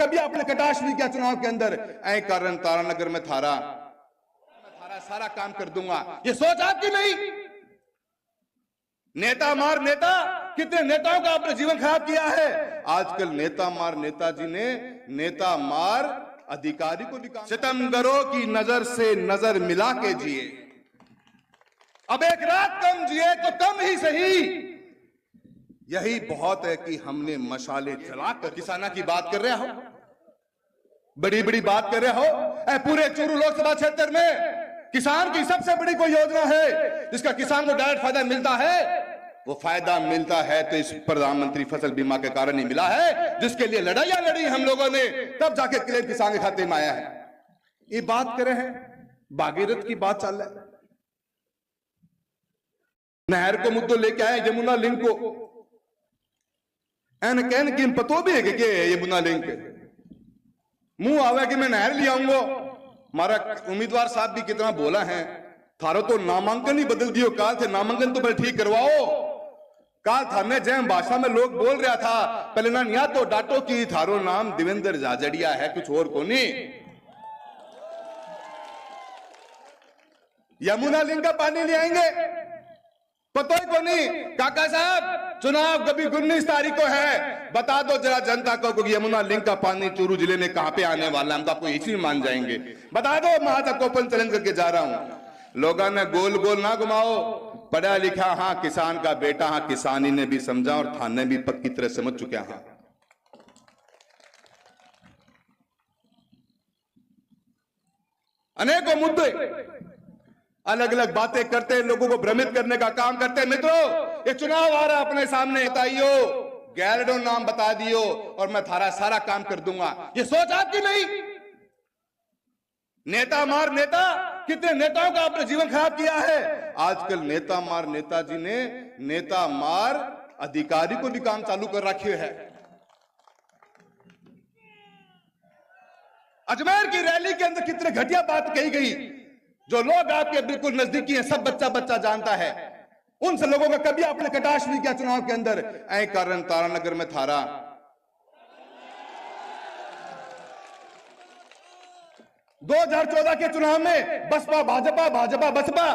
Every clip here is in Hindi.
कभी आपने कटाक्ष नहीं किया चुनाव के अंदर, ऐ कारण तारानगर में थारा सारा काम कर दूंगा, ये सोच आपकी नहीं। नेता मार नेता, कितने नेताओं का आपने जीवन खराब किया है। आजकल नेता मार नेताजी ने नेता मार अधिकारी को भी काम। सितमगरों की नजर से नजर मिला के जिए, अब एक रात कम जिए तो कम ही सही, यही बहुत है कि हमने मशाले जलाकर। किसाना की बात कर रहे हो, बड़ी बड़ी बात कर रहे हो। पूरे चूरू लोकसभा क्षेत्र में किसान की सबसे बड़ी कोई योजना है जिसका किसान को डायरेक्ट फायदा मिलता है, वो फायदा मिलता है तो इस प्रधानमंत्री फसल बीमा के कारण ही मिला है, जिसके लिए लड़ाइयां लड़ी हम लोगों ने, तब जाके क्लेम किसान के खाते में आया है। ये बात कर रहे हैं, भागीरथ की बात चल रहा है, नहर को मुद्दों लेके आए, यमुना लिंक को एन कहने की पतो भी है कि यमुना लिंक मुंह आवे कि मैं नहर ले आऊंगा। हमारा उम्मीदवार साहब भी कितना बोला है, थारो तो नामांकन ही बदल दियो, काल थे नामांकन तो पहले ठीक करवाओ। काल थाने जैम भाषा में लोग बोल रहा था, पहले ना या तो डाटो की थारो नाम देवेंद्र जाजड़िया है, कुछ और को नहीं। यमुना लिंक का पानी ले आएंगे, पता ही को नहीं। काका साहब, चुनाव कभी 19 तारीख को है, बता दो जरा जनता को कि यमुना लिंक का पानी चूरू जिले में कहां पे आने वाला है, हम तो आपको इसी मान जाएंगे। बता दो, मैं आज ओपन चैलेंज करके जा रहा हूं। लोगों ने गोल गोल ना घुमाओ, पढ़ा लिखा हाँ किसान का बेटा, हाँ किसानी ने भी समझा और थाने भी पक्की तरह समझ चुके हैं। अनेकों मुद्दे अलग अलग बातें करते, लोगों को भ्रमित करने का काम करते। मित्रों, ये चुनाव आ रहा अपने सामने, बताइयो गैरडो नाम बता दियो और मैं थारा सारा काम कर दूंगा, ये सोच आपकी नहीं। नेता मार नेता, कितने नेताओं का आपने जीवन खराब किया है। आजकल नेता मार नेताजी ने नेता मार अधिकारी को भी काम चालू कर रखे है। अजमेर की रैली के अंदर कितने घटिया बात कही गई, जो लोग आपके बिल्कुल नजदीकी हैं, सब बच्चा बच्चा जानता है। उन सब लोगों का कभी आपने कटाक्ष नहीं किया चुनाव के अंदर, ऐ कारण तारानगर में थारा 2014 के चुनाव में बसपा भाजपा भाजपा बसपा,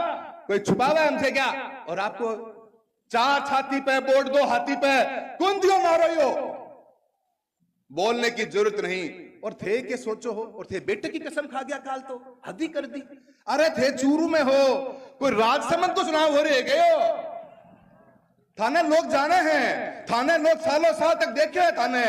कोई छुपावा है हमसे क्या। और आपको 4 छाती पे वोट 2 हाथी पे कुंदियों मारो हो, बोलने की जरूरत नहीं। और थे के सोचो हो, और थे बेटे की कसम खा गया काल तो हद ही कर दी। अरे थे चूरू में हो, कोई राजसमंद तो चुनाव हो रहे गए हो। थाने लोग जाने हैं, थाने लोग सालों साल तक देखे हैं, थाने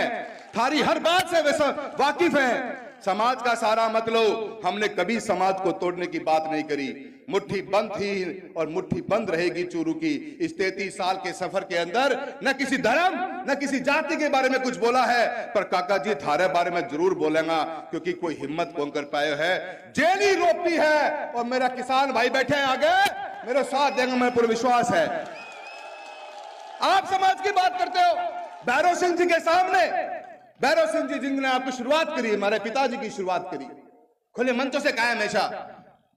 थारी हर बात से वैसा वाकिफ है। समाज का सारा मतलब, हमने कभी समाज को तोड़ने की बात नहीं करी। मुट्ठी बंद थी और मुट्ठी बंद रहेगी चूरू की। इस 33 साल के सफर के अंदर न किसी धर्म न किसी जाति के बारे में कुछ बोला है, पर काका जी थारे बारे में जरूर बोलेगा, क्योंकि कोई हिम्मत कौन कर पाए है। जेल ही रोकती है और मेरा किसान भाई बैठे हैं आगे, मेरे साथ देंगे, मेरे पूरा विश्वास है। आप समाज की बात करते हो, भैरव सिंह जी के सामने, भैरव सिंह जी जिन्होंने आपकी शुरुआत करी, हमारे पिताजी की शुरुआत करी, खुले मंचों से कहा हमेशा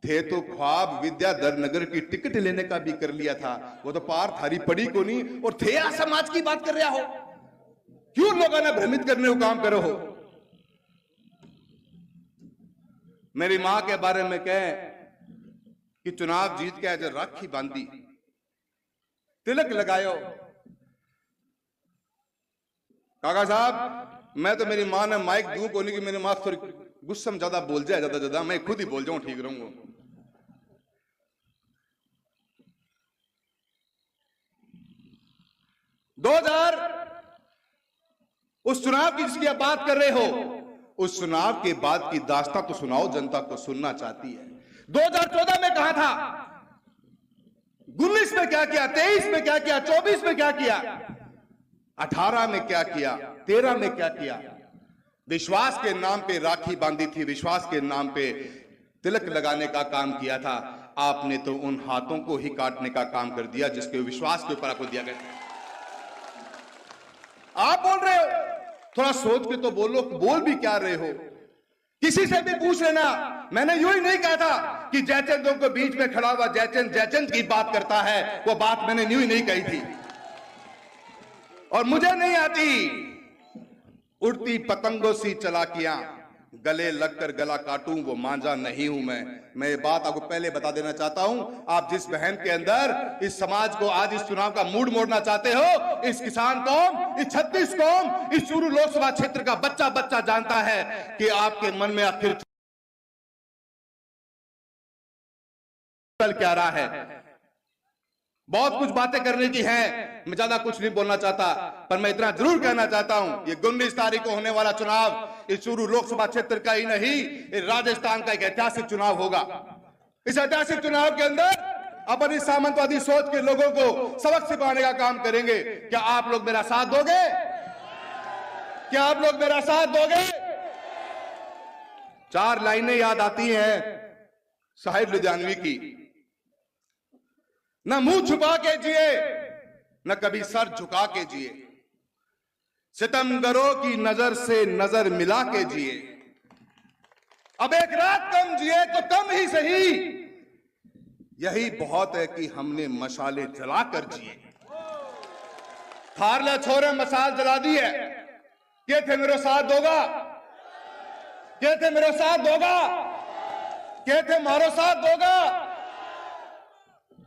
थे तो ख्वाब विद्याधर नगर की टिकट लेने का भी कर लिया था, वो तो पार थारी पड़ी को नहीं। और थे आप समाज की बात कर रहा हो, क्यों लोगों ने भ्रमित करने को काम करो हो। मेरी मां के बारे में कहे कि चुनाव जीत के आज राखी बांधी, तिलक लगायो। काका साहब, मैं तो मेरी मां ने माइक दूं को नहीं कि मेरी मां थोड़ी गुस्सा में ज्यादा बोल जाए, ज्यादा मैं खुद ही बोल जाऊं, ठीक रहूंगा। उस चुनाव की जिसकी आप बात कर रहे हो, उस चुनाव के बाद की दास्तां तो सुनाओ, जनता को सुनना चाहती है। 2014 में कहा था, 19 में क्या किया, 23 में क्या किया, 24 में क्या किया, 18 में क्या किया, 13 में क्या किया। विश्वास के नाम पे राखी बांधी थी, विश्वास के नाम पे तिलक लगाने का काम किया था। आपने तो उन हाथों को ही काटने का काम कर दिया जिसके विश्वास के ऊपर आपको दिया गया। आप बोल रहे हो, थोड़ा सोच के तो बोलो, बोल भी क्या रहे हो। किसी से भी पूछ लेना, मैंने यूं ही नहीं कहा था कि जयचंदों को बीच में खड़ा हुआ जयचंद जयचंद की बात करता है, वो बात मैंने यूं ही नहीं कही थी और मुझे नहीं आती। उड़ती पतंगों सी चलाकियां, गले लगकर गला काटूं वो मांझा नहीं हूं मैं ये बात आपको पहले बता देना चाहता हूं। आप जिस बहन के अंदर इस समाज को आज इस चुनाव का मूड मोड़ना चाहते हो, इस किसान कौम, इस छत्तीस कौम, इस चूरू लोकसभा क्षेत्र का बच्चा बच्चा जानता है कि आपके मन में आखिर चल क्या रहा है। बहुत कुछ बातें करने की हैं, मैं ज्यादा कुछ नहीं बोलना चाहता, पर मैं इतना जरूर कहना चाहता हूं, ये 19 तारीख को होने वाला चुनाव इस चूरू लोकसभा क्षेत्र का ही नहीं, इस राजस्थान का एक ऐतिहासिक चुनाव होगा। इस ऐतिहासिक चुनाव के अंदर अपन इस सामंतवादी सोच के लोगों को सबक सिखाने का काम करेंगे। क्या आप लोग मेरा साथ दोगे? क्या आप लोग मेरा साथ दोगे? 4 लाइनें याद आती हैं साहिब लुधियानवी की, न मुंह छुपा के जिए न कभी सर झुका के जिए, सितमगरों की नजर से नजर मिला के जिए, अब एक रात कम जिए तो कम ही सही, यही बहुत है कि हमने मशाले जलाकर जिए। थारले छोरे मसाल जला दी है, के थे मेरे साथ दोगा? के थे मेरे साथ दोगा? के थे मारो साथ दोगा?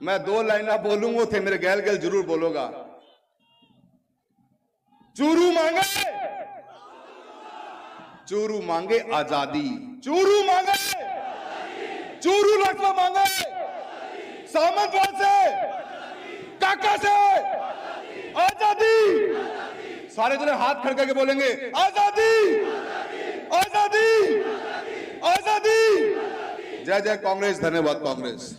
मैं 2 लाइना बोलूंगा, थे मेरे गैल गैल जरूर बोलोगा। चूरू मांगे, चूरू मांगे आजादी, चूरू मांगे, चूरू लक्ष्मण मांगे, सामंतवाद से, काका से आजादी। सारे जने हाथ खड़े करके बोलेंगे आजादी, आजादी, आजादी। जय जय कांग्रेस, धन्यवाद कांग्रेस।